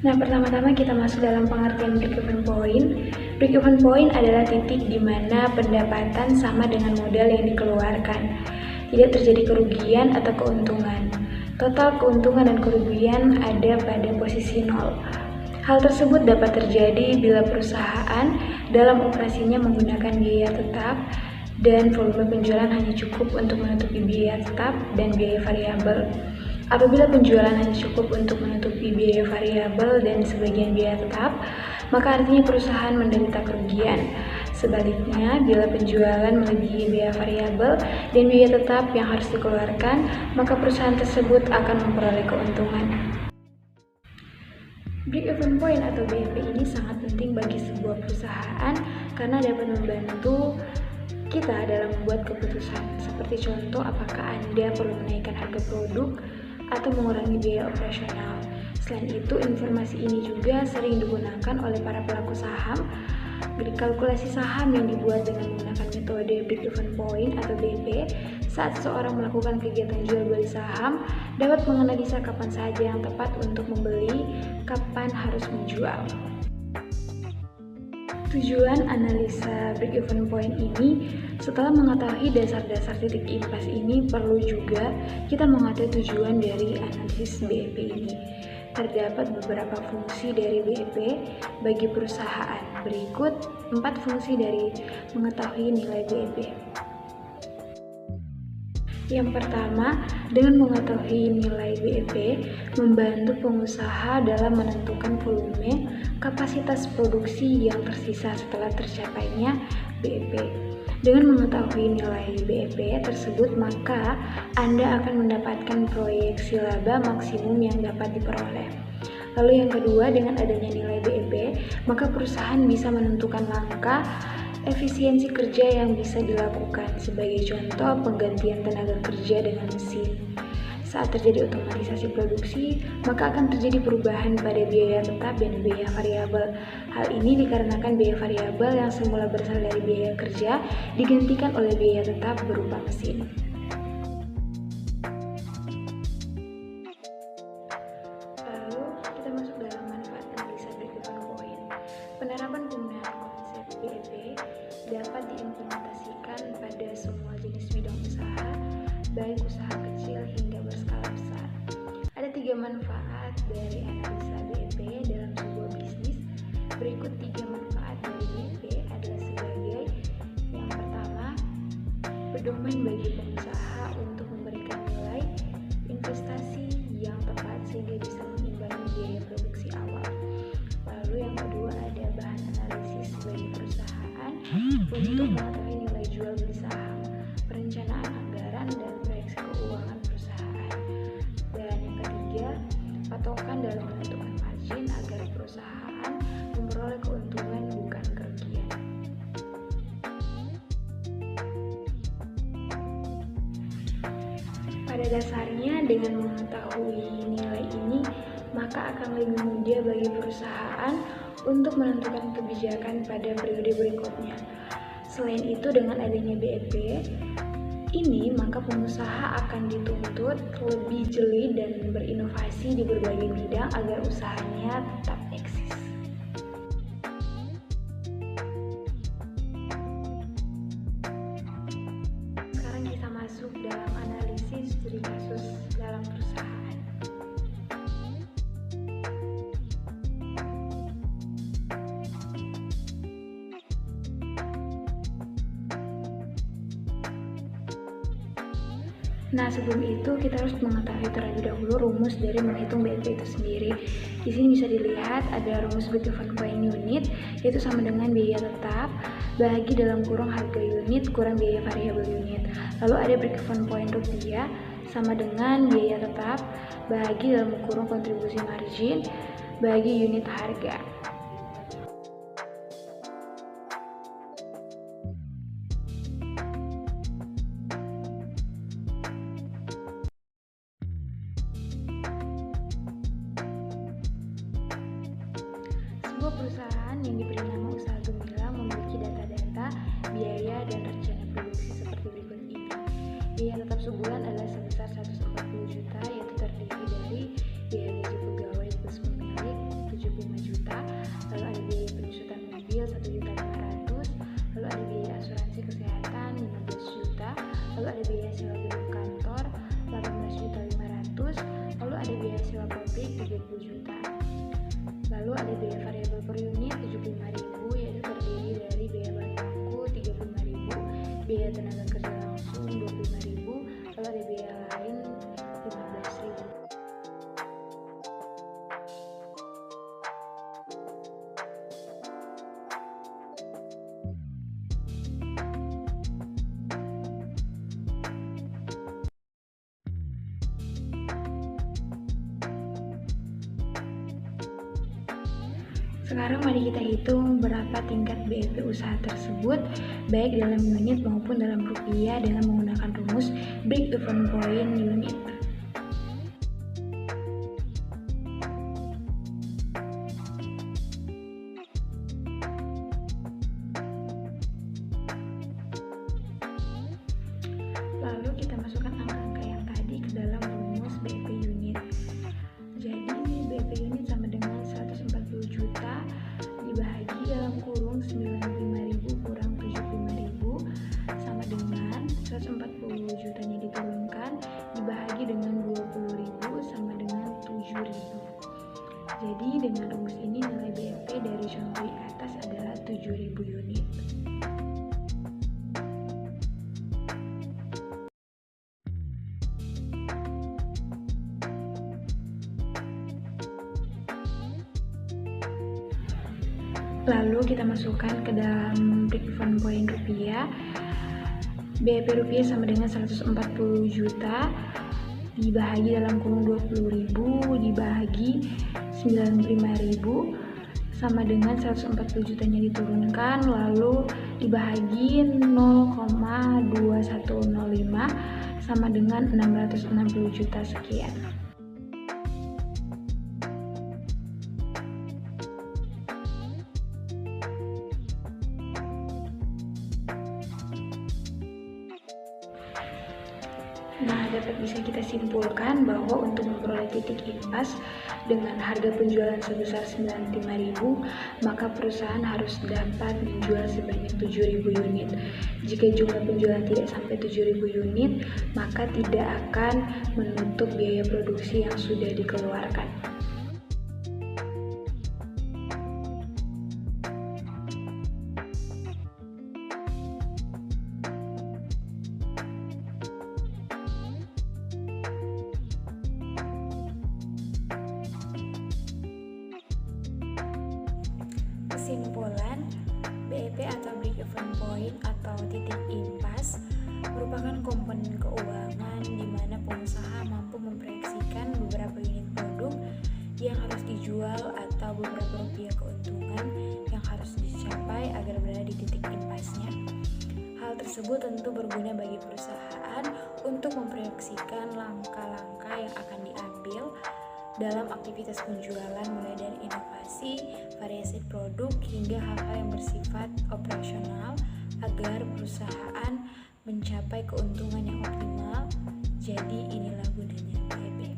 Nah, pertama-tama kita masuk dalam pengertian break-even point. Break-even point adalah titik di mana pendapatan sama dengan modal yang dikeluarkan. Tidak terjadi kerugian atau keuntungan. Total keuntungan dan kerugian ada pada posisi nol. Hal tersebut dapat terjadi bila perusahaan dalam operasinya menggunakan biaya tetap dan volume penjualan hanya cukup untuk menutupi biaya tetap dan biaya variabel. Apabila penjualan hanya cukup untuk menutupi biaya variabel dan sebagian biaya tetap, maka artinya perusahaan menderita kerugian. Sebaliknya, bila penjualan melebihi biaya variabel dan biaya tetap yang harus dikeluarkan, maka perusahaan tersebut akan memperoleh keuntungan. Break-even point atau BEP ini sangat penting bagi sebuah perusahaan karena dapat membantu kita dalam membuat keputusan. Seperti contoh, apakah Anda perlu menaikkan harga produk atau mengurangi biaya operasional. Selain itu, informasi ini juga sering digunakan oleh para pelaku saham. Kalkulasi saham yang dibuat dengan menggunakan metode break-even point atau BP saat seseorang melakukan kegiatan jual beli saham dapat menganalisa kapan saja yang tepat untuk membeli, kapan harus menjual. Tujuan analisa break-even point ini, setelah mengetahui dasar-dasar titik impas ini, perlu juga kita mengetahui tujuan dari analisis BEP ini. Terdapat beberapa fungsi dari BEP bagi perusahaan. Berikut 4 fungsi dari mengetahui nilai BEP. Yang pertama, dengan mengetahui nilai BEP, membantu pengusaha dalam menentukan volume kapasitas produksi yang tersisa setelah tercapainya BEP. Dengan mengetahui nilai BEP tersebut, maka Anda akan mendapatkan proyeksi laba maksimum yang dapat diperoleh. Lalu yang kedua, dengan adanya nilai BEP, maka perusahaan bisa menentukan langkah efisiensi kerja yang bisa dilakukan. Sebagai contoh, penggantian tenaga kerja dengan mesin. Saat terjadi otomatisasi produksi, maka akan terjadi perubahan pada biaya tetap dan biaya variabel. Hal ini dikarenakan biaya variabel yang semula berasal dari biaya kerja digantikan oleh biaya tetap berupa mesin. Lalu kita masuk dalam manfaat analisa break-even point. Penerapan penggunaan konsep BEP dapat diimplementasikan pada semua jenis bidang usaha, baik usaha kecil hingga berskala besar. Ada 3 manfaat dari analisa BEP dalam sebuah bisnis. Berikut 3 manfaat dari BEP adalah sebagai yang pertama, pedoman bagi pengusaha untuk memberikan nilai investasi yang tepat sehingga bisa mengimbangi biaya produksi awal. Lalu yang kedua, ada bahan analisis bagi perusahaan untuk mengetahui nilai jual beli saham, perencanaan anggaran, dan proyeksi keuangan perusahaan. Dan yang ketiga, patokan dalam menentukan margin agar perusahaan memperoleh keuntungan bukan kerugian. Pada dasarnya, dengan mengetahui nilai ini, maka akan lebih mudah bagi perusahaan untuk menentukan kebijakan pada periode berikutnya. Selain itu, dengan adanya BEP ini, maka pengusaha akan dituntut lebih jeli dan berinovasi di berbagai bidang agar usahanya tetap eksis. Sekarang kita masuk dalam analisis studi kasus dalam perusahaan. Nah, sebelum itu kita harus mengetahui terlebih dahulu rumus dari menghitung BEP itu sendiri. Di sini bisa dilihat ada rumus break-even point unit, yaitu sama dengan biaya tetap bagi dalam kurung harga unit kurang biaya variabel unit. Lalu ada break-even point rupiah sama dengan biaya tetap bagi dalam kurung kontribusi margin bagi unit harga. Sebuah perusahaan yang diberi nama usaha gemilang memiliki data-data, biaya, dan rencana produksi seperti berikut ini. Biaya tetap sebulan adalah sebesar 140 juta, yaitu terdiri dari biaya gaji pegawai plus pemilik 70 Lalu ada biaya variabel per unit 75.000, yaitu terdiri dari biaya bahan baku 35.000, biaya tenaga kerja langsung 25.000, lalu ada biaya lain 15.000. Sekarang mari kita hitung berapa tingkat BEP usaha tersebut, baik dalam unit maupun dalam rupiah dengan menggunakan rumus break even point unit. Lalu kita masukkan angka-angka yang tadi ke dalam rumus BEP unit. Jadi BEP unit sama dengan 140 juta dibagi dalam kurung 95.000 kurang 75.000 sama dengan 140 jutanya diturunkan dibagi dengan 20.000 sama dengan 7.000. Jadi dengan rumus ini nilai BEP dari contoh di atas adalah 7.000 unit. Lalu kita masukkan ke dalam break even point rupiah. BEP rupiah sama dengan 140 juta dibagi dalam kurung 20.000 dibagi 95.000 sama dengan 140 jutanya diturunkan lalu dibagi 0,2105 sama dengan 660 juta sekian. Nah, dapat bisa kita simpulkan bahwa untuk memperoleh titik impas dengan harga penjualan sebesar 95.000, maka perusahaan harus dapat menjual sebanyak 7.000 unit. Jika jumlah penjualan tidak sampai 7.000 unit, maka tidak akan menutup biaya produksi yang sudah dikeluarkan. Kesimpulan, BEP atau break even point atau titik impas merupakan komponen keuangan di mana pengusaha mampu memproyeksikan beberapa unit produk yang harus dijual atau beberapa rupiah keuntungan yang harus dicapai agar berada di titik impasnya. Hal tersebut tentu berguna bagi perusahaan untuk memproyeksikan langkah-langkah yang akan diambil dalam aktivitas penjualan mulai dari inovasi, variasi produk hingga hal-hal yang bersifat operasional agar perusahaan mencapai keuntungan yang optimal. Jadi inilah gunanya BEP.